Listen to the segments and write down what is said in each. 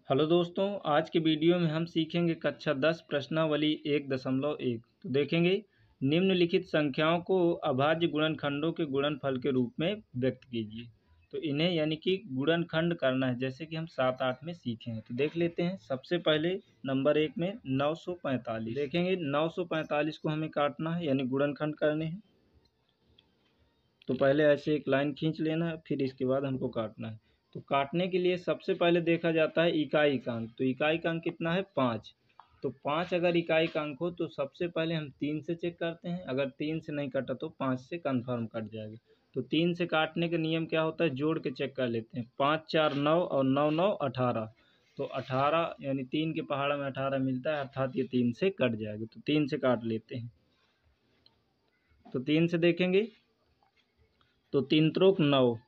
Hello दोस्तों, आज के वीडियो में हम सीखेंगे कक्षा 10 प्रश्नावली 1.1। तो देखेंगे निम्नलिखित संख्याओं को अभाज्य गुणनखंडों के गुणनफल के रूप में व्यक्त कीजिए। तो इन्हें यानी कि गुणनखंड करना है, जैसे कि हम 7-8 में सीखे हैं। तो देख लेते हैं। सबसे पहले नंबर 1 में 945 देखेंगे। 945 को हमें काटना है यानी गुणनखंड करने हैं। तो पहले ऐसे एक लाइन खींच लेना है, फिर इसके बाद हमको काटना है। तो काटने के लिए सबसे पहले देखा जाता है इकाई का अंक। तो इकाई का अंक कितना है? 5। तो 5 अगर इकाई का अंक हो तो सबसे पहले हम 3 से चेक करते हैं। अगर 3 से नहीं कटा तो 5 से कन्फर्म कट जाएगा। तो 3 से काटने का नियम क्या होता है? जोड़ के चेक कर लेते हैं। 5 4 9 और 9 9 18। तो 18 यानी 3 के पहाड़ा में 18 मिलता है, अर्थात ये 3 से कट जाएगा। तो 3 से काट लेते हैं। तो 3 से देखेंगे तो 3 त्रोक 9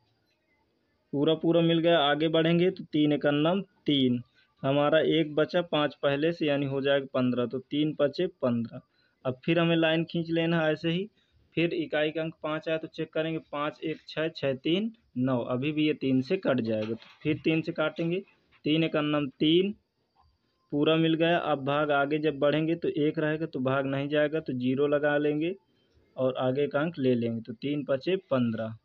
पूरा मिल गया। आगे बढ़ेंगे तो 3 एकन्नम 3, हमारा एक बचा 5 पहले से यानी हो जाएगा 15। तो 3 पचे 15। अब फिर हमें लाइन खींच लेना है ऐसे ही। फिर इकाई का अंक 5 आया तो चेक करेंगे। 5 1 6 6 3 9, अभी भी ये 3 से कट जाएगा। तो फिर 3 से काटेंगे। 3 एकन्नम 3 पूरा मिल गया। अब भाग आगे जब बढ़ेंगे तो 1 रहेगा, तो भाग नहीं जाएगा तो 0 लगा लेंगे और आगे का अंक ले लेंगे। तो 3 पचे 15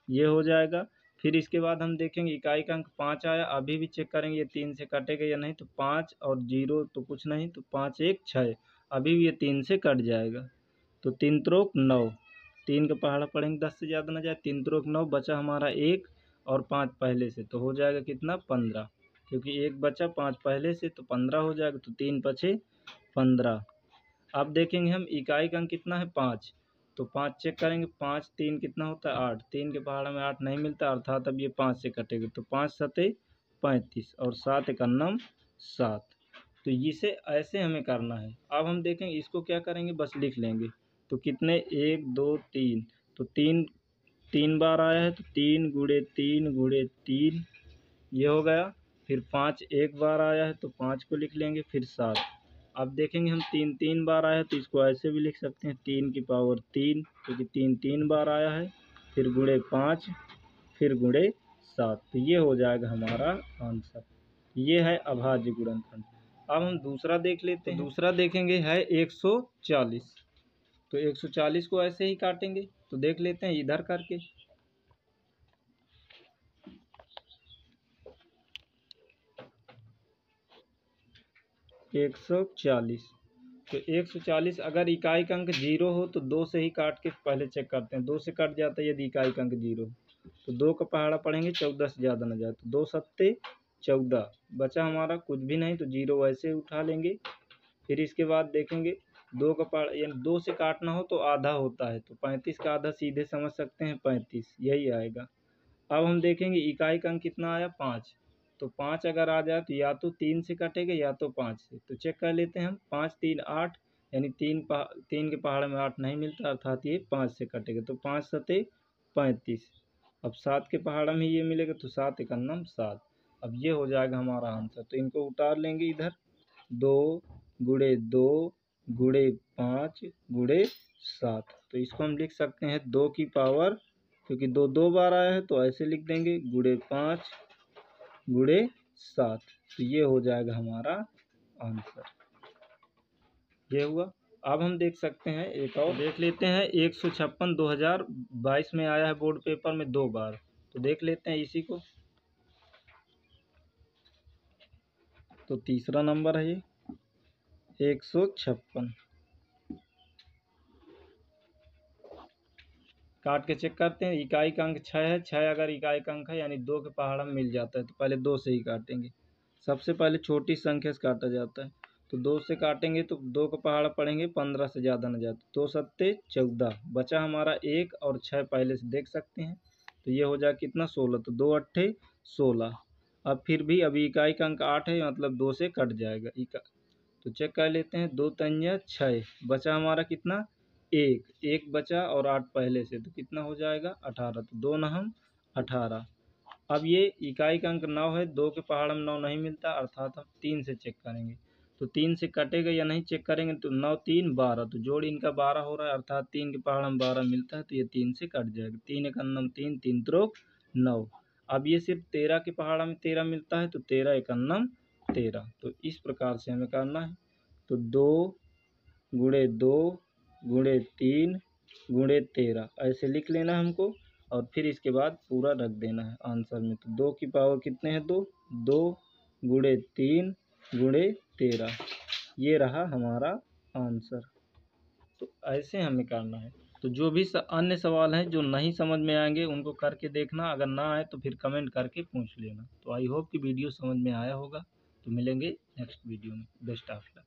ये हो जाएगा। फिर इसके बाद हम देखेंगे इकाई का अंक 5 आया, अभी भी चेक करेंगे ये 3 से कटेगा या नहीं। तो 5 और 0 तो कुछ नहीं, तो 5 1 6, अभी भी ये 3 से कट जाएगा। तो 3 त्रोक 9, 3 का पहाड़ा पढ़ेंगे 10 से ज़्यादा ना जाए। 3 त्रोक 9 बचा हमारा 1 और 5 पहले से, तो हो जाएगा कितना? 15, क्योंकि 1 बचा 5 पहले से तो 15 हो जाएगा। तो 3 पचे 15। अब देखेंगे हम इकाई का अंक कितना है? 5। तो 5 चेक करेंगे। 5 3 कितना होता है? 8। 3 के पहाड़ा में 8 नहीं मिलता, अर्थात अब ये 5 से कटेगा। तो 5 सते 35 और 7 एकन्नम 7। तो इसे ऐसे हमें करना है। अब हम देखेंगे इसको क्या करेंगे, बस लिख लेंगे। तो कितने? 1 2 3। तो 3 3 बार आया है, तो 3 गुणे 3 गुणे 3 ये हो गया। फिर 5 एक बार आया है तो 5 को लिख लेंगे। फिर 7। अब देखेंगे हम 3 3 बार आया है तो इसको ऐसे भी लिख सकते हैं, 3 की पावर 3, क्योंकि 3 3 बार आया है। फिर गुणे 5, फिर गुणे 7। तो ये हो जाएगा हमारा आंसर। ये है अभाज्य गुणनखंड। अब हम दूसरा देख लेते हैं। दूसरा देखेंगे है 140। तो 140 को ऐसे ही काटेंगे। तो देख लेते हैं इधर करके। 140। तो 140 अगर इकाई का अंक 0 हो तो 2 से ही काट के पहले चेक करते हैं। 2 से कट जाता है यदि इकाई का अंक 0 हो। तो 2 का पहाड़ा पढ़ेंगे 14 से ज़्यादा ना जाए। तो 2 सत्ते 14 बचा हमारा कुछ भी नहीं, तो 0 वैसे उठा लेंगे। फिर इसके बाद देखेंगे 2 का पहाड़ा यानी 2 से काटना हो तो आधा होता है। तो 35 का आधा सीधे समझ सकते हैं 35, यही आएगा। अब हम देखेंगे इकाई का अंक कितना आया? 5। तो 5 अगर आ जाए तो या तो 3 से कटेगा या तो 5 से। तो चेक कर लेते हैं हम। 5 3 8, यानी 3 के पहाड़ में 8 नहीं मिलता, अर्थात ये 5 से कटेगा। तो 5 सते 35। अब 7 के पहाड़ा में ये मिलेगा, तो 7 एकन्नम 7। अब ये हो जाएगा हमारा आंसर। तो इनको उतार लेंगे इधर। 2 गुणे 2 गुणे 5 गुणे 7। तो इसको हम लिख सकते हैं 2 की पावर, क्योंकि 2 2 बार आया है तो ऐसे लिख देंगे, गुणे 5 गुणे 7। तो ये हो जाएगा हमारा आंसर। ये हुआ। अब हम देख सकते हैं एक और देख लेते हैं। 156 2022 में आया है बोर्ड पेपर में 2 बार। तो देख लेते हैं इसी को। तो तीसरा नंबर है ये 156। काट के चेक करते हैं। इकाई का अंक 6 है। 6 अगर इकाई का अंक है यानी 2 के पहाड़ा में मिल जाता है, तो पहले 2 से ही काटेंगे। सबसे पहले छोटी संख्या से काटा जाता है। तो 2 से काटेंगे तो 2 का पहाड़ा पढ़ेंगे 15 से ज़्यादा न जाता। 2 सत्ते 14 बचा हमारा 1 और 6 पहले से देख सकते हैं। तो ये हो जाए कितना? 16। तो 2 अट्ठे 16। अब फिर भी अभी इकाई का अंक 8 है, मतलब 2 से कट जाएगा तो चेक कर लेते हैं। 2 तंजा 6 बचा हमारा कितना? 1 बचा और 8 पहले से, तो कितना हो जाएगा? 18। तो 2 9 18। अब ये इकाई का अंक 9 है। 2 के पहाड़ में 9 नहीं मिलता, अर्थात हम 3 से चेक करेंगे। तो 3 से कटेगा या नहीं चेक करेंगे। तो 9 3 12, तो जोड़ इनका 12 हो रहा है, अर्थात 3 के पहाड़ में 12 मिलता है, तो ये 3 से कट जाएगा। 3 एकन्नम 3 3 त्रोक 9। अब ये सिर्फ 13 के पहाड़ा में 13 मिलता है, तो 13 एकन्नम 13। तो इस प्रकार से हमें करना है। तो 2 गुणे 2 गुणे 3 गुणे 13 ऐसे लिख लेना हमको, और फिर इसके बाद पूरा रख देना है आंसर में। तो 2 की पावर कितने हैं, 2, 2 गुणे 3 गुणे 13, ये रहा हमारा आंसर। तो ऐसे हमें करना है। तो जो भी अन्य सवाल हैं जो नहीं समझ में आएंगे उनको करके देखना, अगर ना आए तो फिर कमेंट करके पूछ लेना। तो आई होप कि वीडियो समझ में आया होगा। तो मिलेंगे नेक्स्ट वीडियो में। Best of luck.